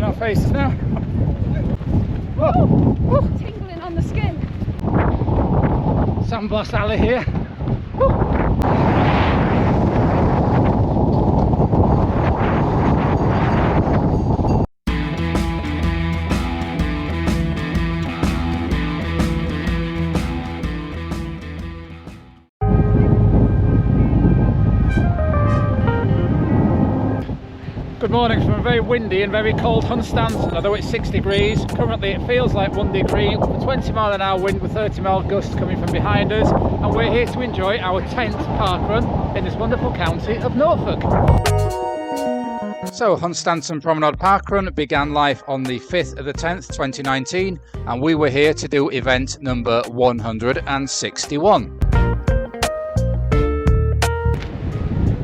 blowing our faces now. Whoa. Tingling on the skin. Sandblast alley here. Good morning from a very windy and very cold Hunstanton. Although it's 6 degrees, currently it feels like 1 degree, with a 20-mile-an-hour wind with 30-mile gusts coming from behind us, and we're here to enjoy our 10th parkrun in this wonderful county of Norfolk. So Hunstanton Promenade parkrun began life on the 5th of the 10th, 2019, and we were here to do event number 161.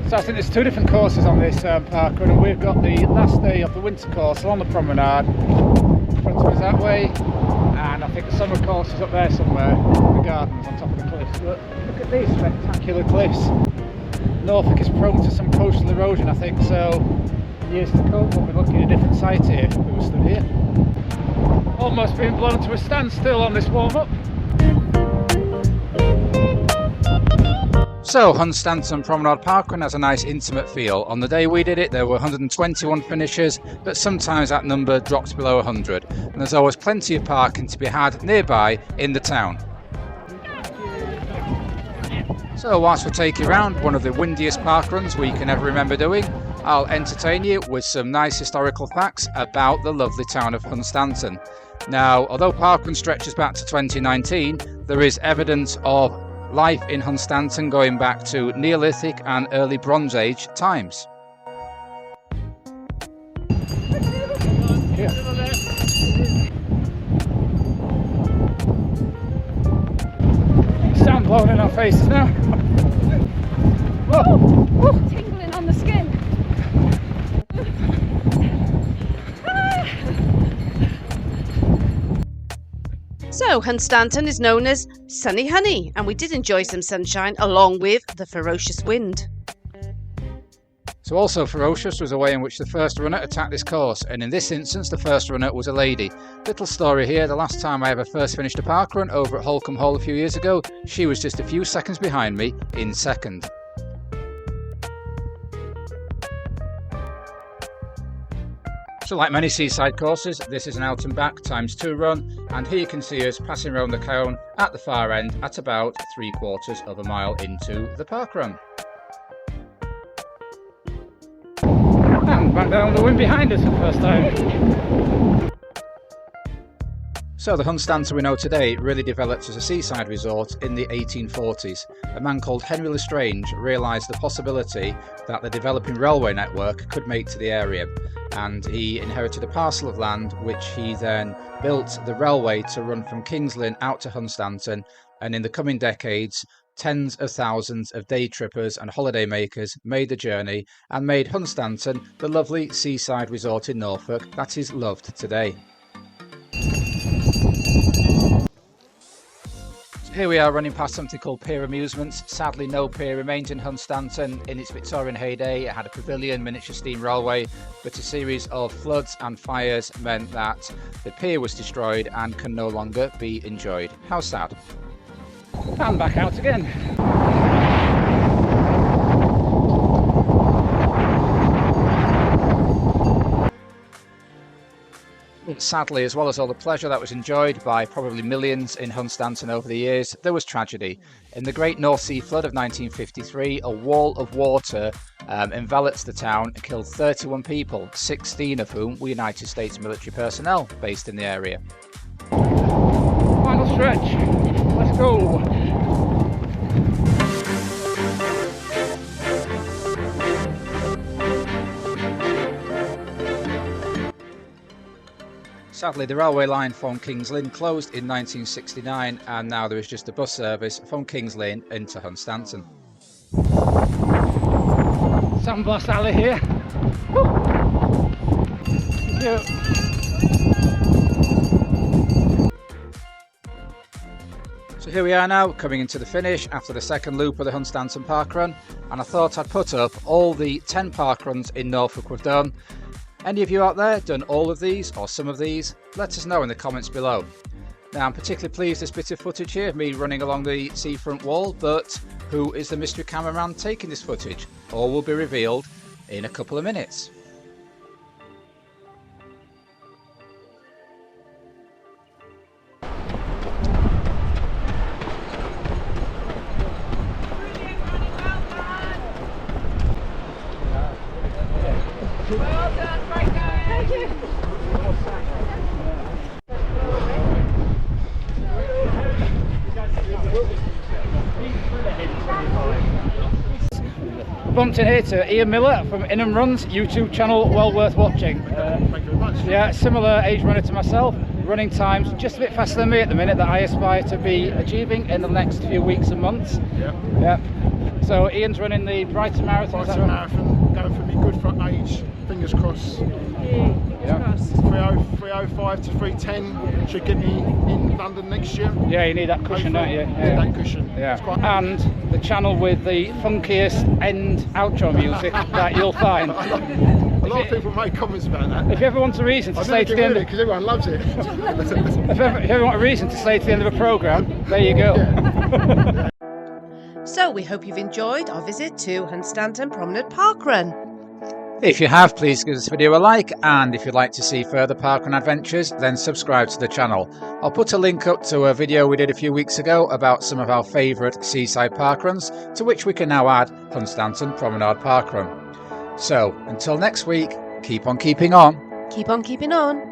So I think there's two different courses on this parkrun, and we've got the last day of the winter course along the promenade. In front of us that way, and I think the summer course is up there somewhere, the gardens on top of the cliffs. Look at these spectacular cliffs. Norfolk is prone to some coastal erosion, I think, so in years to come we'll be looking at a different site here if we were stood here. Almost being blown to a standstill on this warm-up. So Hunstanton Promenade parkrun has a nice intimate feel. On the day we did it there were 121 finishers, but sometimes that number drops below 100, and there's always plenty of parking to be had nearby in the town. So whilst we take you around one of the windiest parkruns we can ever remember doing, I'll entertain you with some nice historical facts about the lovely town of Hunstanton. Now, although parkrun stretches back to 2019, there is evidence of life in Hunstanton going back to Neolithic and early Bronze Age times. Yeah. Sound blowing in our faces now. Whoa. Tingling on the skin. So Hunstanton is known as Sunny Honey, and we did enjoy some sunshine along with the ferocious wind. So also ferocious was the way in which the first runner attacked this course, and in this instance the first runner was a lady. Little story here, the last time I ever first finished a parkrun over at Holcombe Hall a few years ago, she was just a few seconds behind me in second. So like many seaside courses, this is an out and back ×2 run, and here you can see us passing around the cone at the far end at about 3/4 of a mile into the parkrun. And back down the wind behind us for the first time. So the Hunstanton we know today really developed as a seaside resort in the 1840s. A man called Henry Lestrange realised the possibility that the developing railway network could make to the area, and he inherited a parcel of land which he then built the railway to run from King's Lynn out to Hunstanton, and in the coming decades tens of thousands of day trippers and holiday makers made the journey and made Hunstanton the lovely seaside resort in Norfolk that is loved today. Here we are running past something called Pier Amusements. Sadly no pier remains in Hunstanton. In its Victorian heyday it had a pavilion, miniature steam railway, but a series of floods and fires meant that the pier was destroyed and can no longer be enjoyed. How sad. And back out again. Sadly, as well as all the pleasure that was enjoyed by probably millions in Hunstanton over the years, there was tragedy. In the Great North Sea Flood of 1953, a wall of water enveloped the town and killed 31 people, 16 of whom were United States military personnel based in the area. Final stretch, let's go! Sadly, the railway line from King's Lynn closed in 1969, and now there is just a bus service from King's Lynn into Hunstanton. Sandblast alley here. So here we are now, coming into the finish after the second loop of the Hunstanton parkrun, and I thought I'd put up all the 10 parkruns in Norfolk we've done, Any of you out there done all of these or some of these? Let us know in the comments below. Now, I'm particularly pleased this bit of footage here of me running along the seafront wall, but who is the mystery cameraman taking this footage? All will be revealed in a couple of minutes. Well done, great guys. Thank you. Bumped in here to Ian Miller from In & Run's YouTube channel, well worth watching. Thank you very much. Yeah, similar age runner to myself, running times just a bit faster than me at the minute that I aspire to be achieving in the next few weeks and months. Yeah. So Ian's running the Brighton Marathon. Brighton Marathon, going for me good front age, fingers crossed. Yeah. 305 to 310 should get me in London next year. Yeah, you need that cushion, don't you? Need that cushion. Yeah. It's quite And the channel with the funkiest end outro music that you'll find. a lot of people make comments about that. If you ever want a reason to stay to the end, because everyone loves it. if you ever want a reason to stay to the end of a programme, there you go. So we hope you've enjoyed our visit to Hunstanton Promenade parkrun. If you have, please give this video a like, and if you'd like to see further parkrun adventures, then subscribe to the channel. I'll put a link up to a video we did a few weeks ago about some of our favourite seaside parkruns, to which we can now add Hunstanton Promenade parkrun. So, until next week, keep on keeping on. Keep on keeping on.